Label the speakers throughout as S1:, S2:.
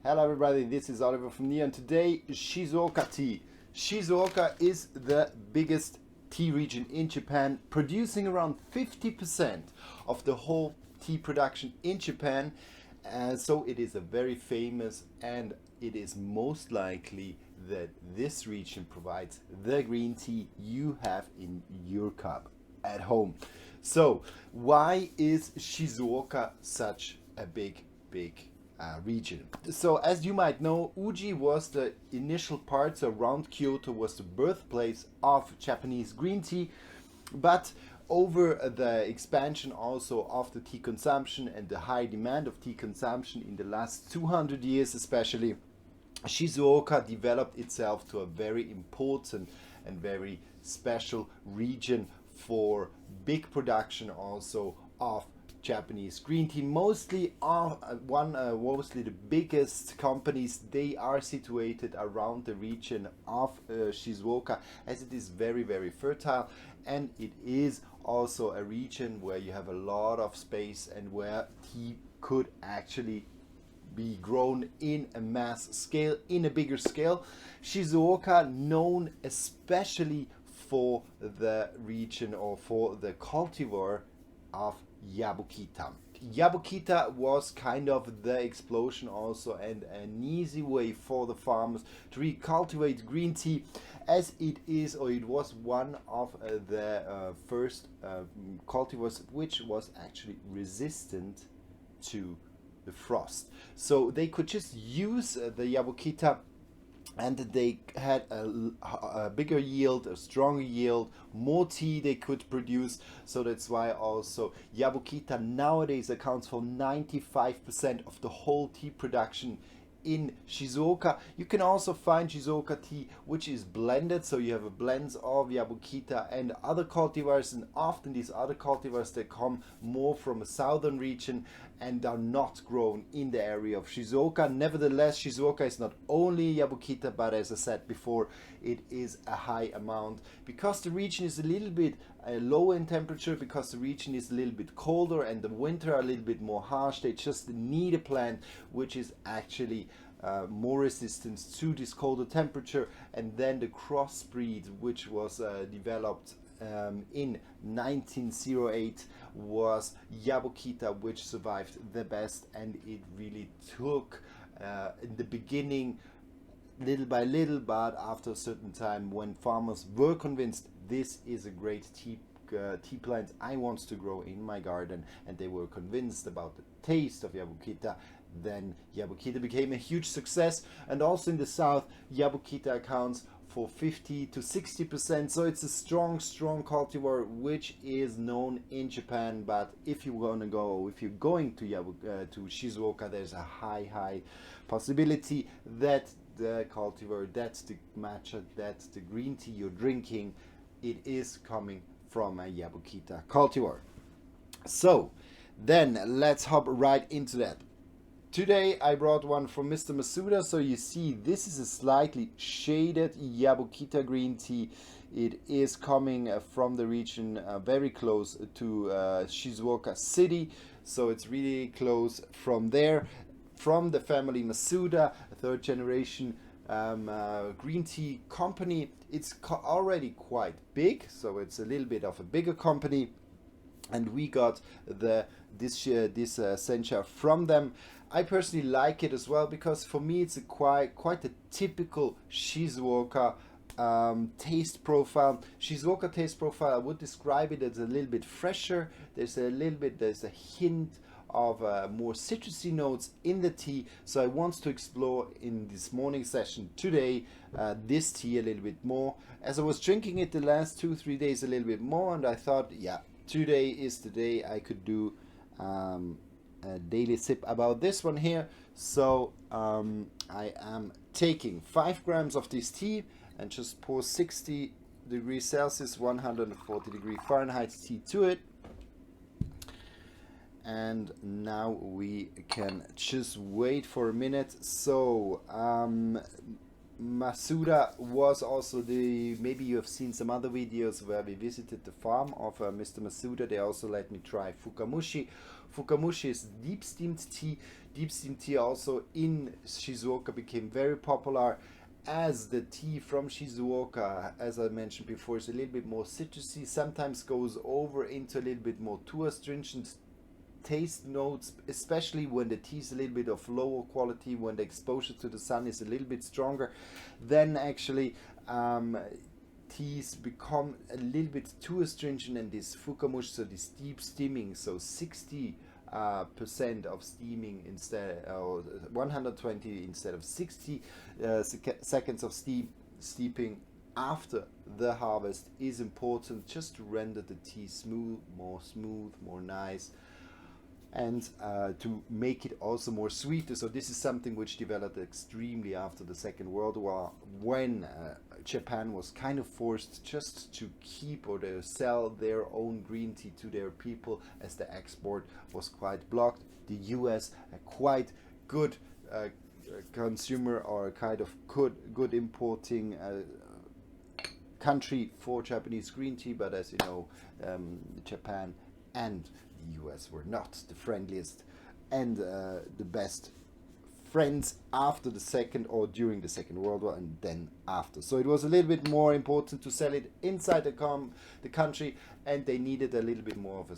S1: Hello everybody, this is Oliver from Nia and today Shizuoka tea. Shizuoka is the biggest tea region in Japan, producing around 50% of the whole tea production in Japan. So it is a very famous, and it is most likely that this region provides the green tea you have in your cup at home. So why is Shizuoka such a big region? So as you might know, Uji was the initial part, so around Kyoto was the birthplace of Japanese green tea, but over the expansion also of the tea consumption and the high demand of tea consumption in the last 200 years especially, Shizuoka developed itself to a very important and very special region for big production also of Japanese green tea. Mostly mostly the biggest companies, they are situated around the region of Shizuoka, as it is very fertile, and it is also a region where you have a lot of space and where tea could actually be grown in a mass scale, in a bigger scale. Shizuoka, known especially for the region or for the cultivar of Yabukita. Yabukita was kind of the explosion also, and an easy way for the farmers to recultivate green tea, as it is, or it was, one of the first cultivars which was actually resistant to the frost. So they could just use the Yabukita, and they had a bigger yield, a stronger yield, more tea they could produce. So that's why also Yabukita nowadays accounts for 95% of the whole tea production in Shizuoka. You can also find Shizuoka tea which is blended, so you have a blend of Yabukita and other cultivars, and often these other cultivars, they come more from a southern region and are not grown in the area of Shizuoka. Nevertheless, Shizuoka is not only Yabukita, but as I said before, it is a high amount because the region is a little bit low in temperature, because the region is a little bit colder and the winter are a little bit more harsh. They just need a plant which is actually more resistant to this colder temperature. And then the crossbreed which was developed in 1908 was Yabukita, which survived the best, and it really took in the beginning little by little, but after a certain time, when farmers were convinced this is a great tea plant I want to grow in my garden, and they were convinced about the taste of Yabukita, then Yabukita became a huge success. And also in the south, Yabukita accounts for 50 to 60%, so it's a strong cultivar which is known in Japan. But if you're going to Shizuoka, there's a high possibility that the cultivar, that's the matcha, that's the green tea you're drinking, it is coming from a Yabukita cultivar. So then let's hop right into that. Today I brought one from Mr. Masuda. So you see, this is a slightly shaded Yabukita green tea. It is coming from the region very close to Shizuoka city, so it's really close from there, from the family Masuda, a third generation green tea company. It's already quite big, so it's a little bit of a bigger company, and we got this Sencha from them. I personally like it as well, because for me it's a quite a typical Shizuoka taste profile. Shizuoka taste profile, I would describe it as a little bit fresher. There's a hint of more citrusy notes in the tea. So I want to explore in this morning session today this tea a little bit more, as I was drinking it the last 2-3 days a little bit more, and I thought, yeah, today is the day I could do a daily sip about this one here. So I am taking 5 grams of this tea and just pour 60 degrees Celsius, 140 degrees Fahrenheit tea to it. And now we can just wait for a minute. So Masuda was also maybe you have seen some other videos where we visited the farm of Mr. Masuda. They also let me try Fukamushi. Fukamushi is deep steamed tea. Deep steamed tea also in Shizuoka became very popular, as the tea from Shizuoka, as I mentioned before, is a little bit more citrusy, sometimes goes over into a little bit more too astringent taste notes, especially when the tea is a little bit of lower quality, when the exposure to the sun is a little bit stronger. Then actually teas become a little bit too astringent, and this fukamushi, so this deep steaming, so 60% of steaming instead, or 120 instead of 60 seconds of steeping after the harvest is important, just to render the tea smooth, more nice, and to make it also more sweeter. So this is something which developed extremely after the Second World War, when Japan was kind of forced just to keep or to sell their own green tea to their people, as the export was quite blocked. The US, a quite good consumer, or kind of good importing country for Japanese green tea, but as you know, Japan and the US were not the friendliest and the best friends after the second, or during the Second World War, and then after. So it was a little bit more important to sell it inside the country, and they needed a little bit more of a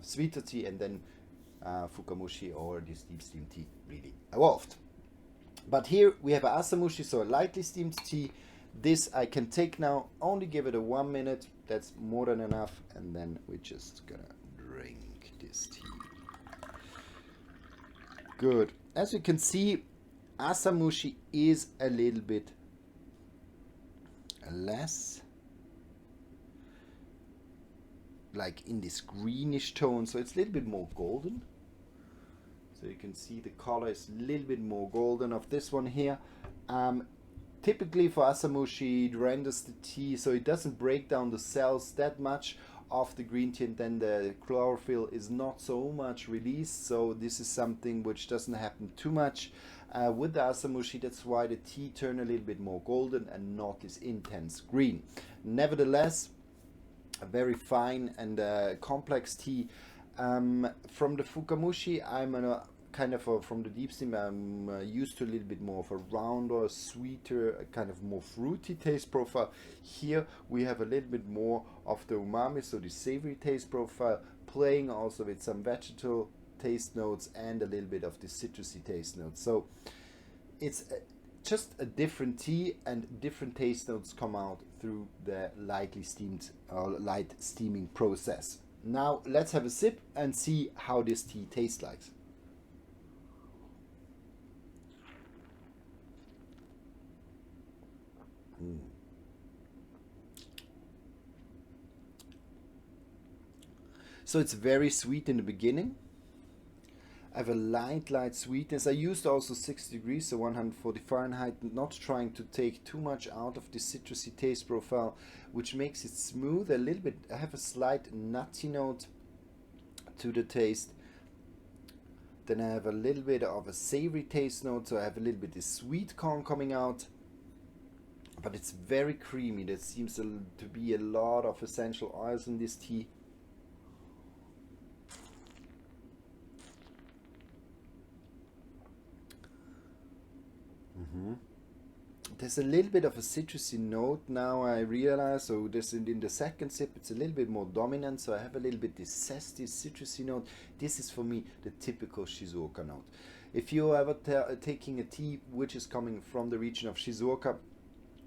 S1: sweeter tea, and then Fukamushi, or this deep steamed tea, really evolved. But here we have a Asamushi, so a lightly steamed tea. This I can take now, only give it a 1 minute, that's more than enough, and then we're just gonna drink this tea. Good. As you can see, Asamushi is a little bit less like in this greenish tone, so it's a little bit more golden. So you can see the color is a little bit more golden of this one here. Typically for Asamushi, it renders the tea so it doesn't break down the cells that much of the green tea, and then the chlorophyll is not so much released. So this is something which doesn't happen too much with the Asamushi. That's why the tea turn a little bit more golden and not this intense green. Nevertheless, a very fine and complex tea. From the Fukamushi, I'm from the deep steam, I'm used to a little bit more of a rounder, sweeter, kind of more fruity taste profile. Here we have a little bit more of the umami, so the savory taste profile, playing also with some vegetal taste notes and a little bit of the citrusy taste notes. So it's just a different tea, and different taste notes come out through the lightly steamed or light steaming process. Now let's have a sip and see how this tea tastes like. So it's very sweet in the beginning. I have a light sweetness. I used also 6 degrees, so 140 Fahrenheit, not trying to take too much out of the citrusy taste profile, which makes it smooth a little bit. I have a slight nutty note to the taste. Then I have a little bit of a savory taste note, so I have a little bit of sweet corn coming out. But it's very creamy. There seems to be a lot of essential oils in this tea. There's a little bit of a citrusy note now, I realize. So this in the second sip, it's a little bit more dominant. So I have a little bit this zesty citrusy note. This is for me the typical Shizuoka note. If you're ever taking a tea which is coming from the region of Shizuoka,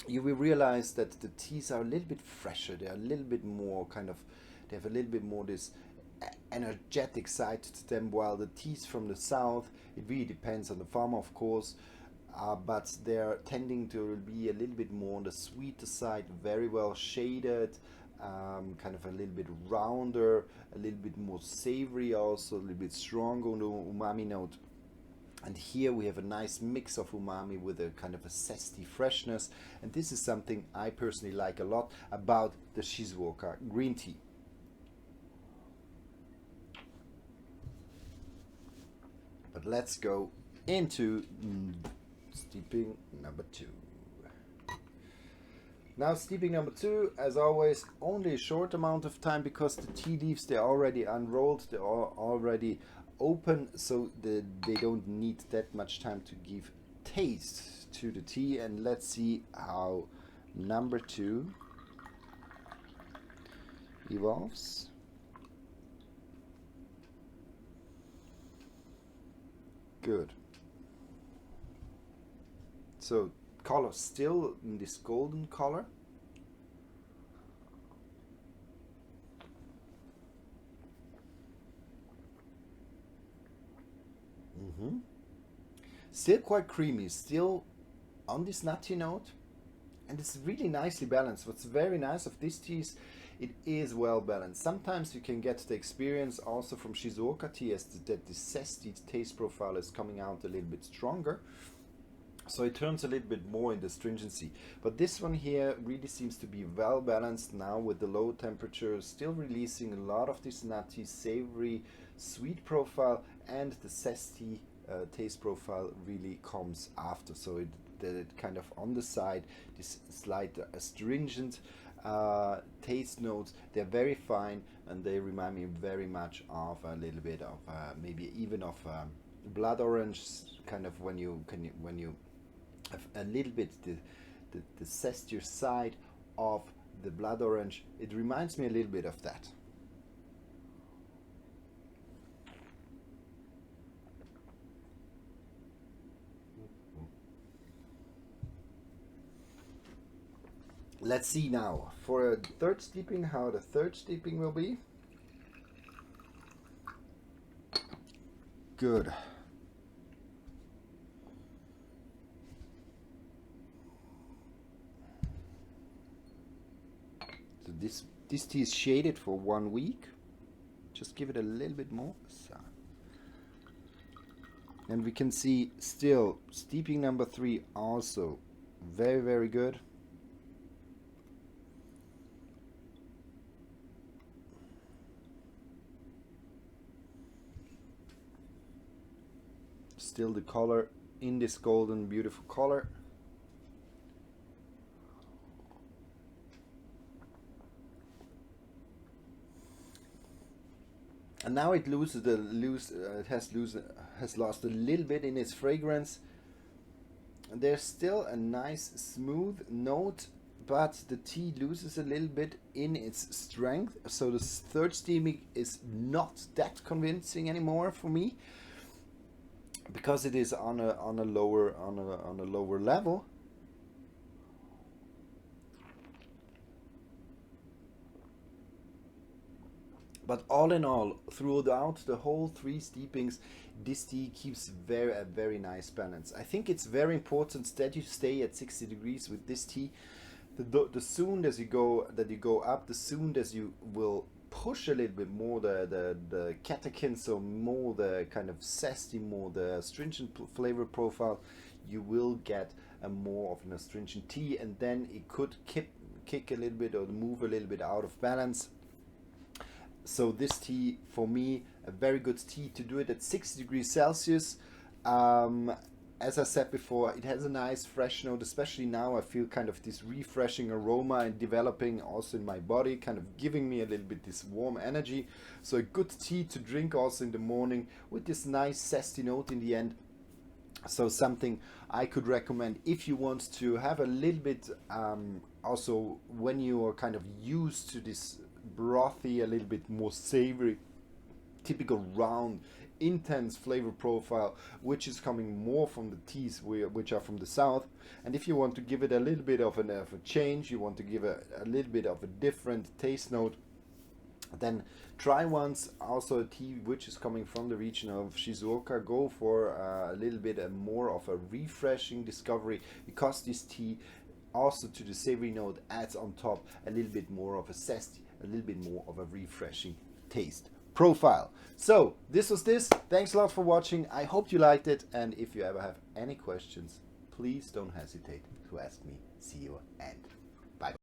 S1: you will realize that the teas are a little bit fresher. They are a little bit more they have a little bit more this energetic side to them, while the teas from the south, it really depends on the farmer, of course, but they're tending to be a little bit more on the sweeter side, very well shaded, kind of a little bit rounder, a little bit more savory, also a little bit stronger on the umami note. And here we have a nice mix of umami with a kind of a zesty freshness, and this is something I personally like a lot about the Shizuoka green tea. But let's go into steeping number 2. Now steeping number 2, as always, only a short amount of time because the tea leaves, they're already unrolled, they're already open, so they don't need that much time to give taste to the tea. And let's see how number 2 evolves. Good. So color still in this golden color. Still quite creamy, still on this nutty note, and it's really nicely balanced. What's very nice of this tea is it is well balanced. Sometimes you can get the experience also from Shizuoka tea as that the zesty taste profile is coming out a little bit stronger, so it turns a little bit more in the stringency. But this one here really seems to be well balanced now with the low temperature, still releasing a lot of this nutty, savory, sweet profile, and the zesty taste profile really comes after. So it kind of on the side, this slight astringent taste notes, they're very fine, and they remind me very much of a little bit of maybe even of blood orange, kind of when you have a little bit the zestier side of the blood orange. It reminds me a little bit of that. Let's see now for a third steeping how the third steeping will be. Good. So this tea is shaded for 1 week. Just give it a little bit more. And we can see still steeping number 3 also very, very good. Still the color in this golden beautiful color. And now it has lost a little bit in its fragrance. There's still a nice smooth note, but the tea loses a little bit in its strength. So the third steaming is not that convincing anymore for me, because it is on a lower level. But all in all, throughout the whole 3 steepings, this tea keeps a very nice balance. I think it's very important that you stay at 60 degrees with this tea. The soon as you go up, the soon as you will push a little bit more the catechin, so more the kind of zesty, more the astringent flavor profile, you will get a more of an astringent tea, and then it could kick a little bit or move a little bit out of balance. So this tea, for me, a very good tea to do it at 60 degrees Celsius. As I said before, it has a nice fresh note, especially now I feel kind of this refreshing aroma and developing also in my body, kind of giving me a little bit this warm energy. So a good tea to drink also in the morning with this nice zesty note in the end. So something I could recommend if you want to have a little bit, also when you are kind of used to this brothy, a little bit more savory, typical round, intense flavor profile, which is coming more from the teas which are from the south. And if you want to give it a little bit of a change, you want to give a little bit of a different taste note, then try once also a tea which is coming from the region of Shizuoka. Go for a little bit more of a refreshing discovery, because this tea also to the savory note adds on top a little bit more of a zesty, a little bit more of a refreshing taste profile. So this was this. Thanks a lot for watching. I hope you liked it, and if you ever have any questions, please don't hesitate to ask me. See you and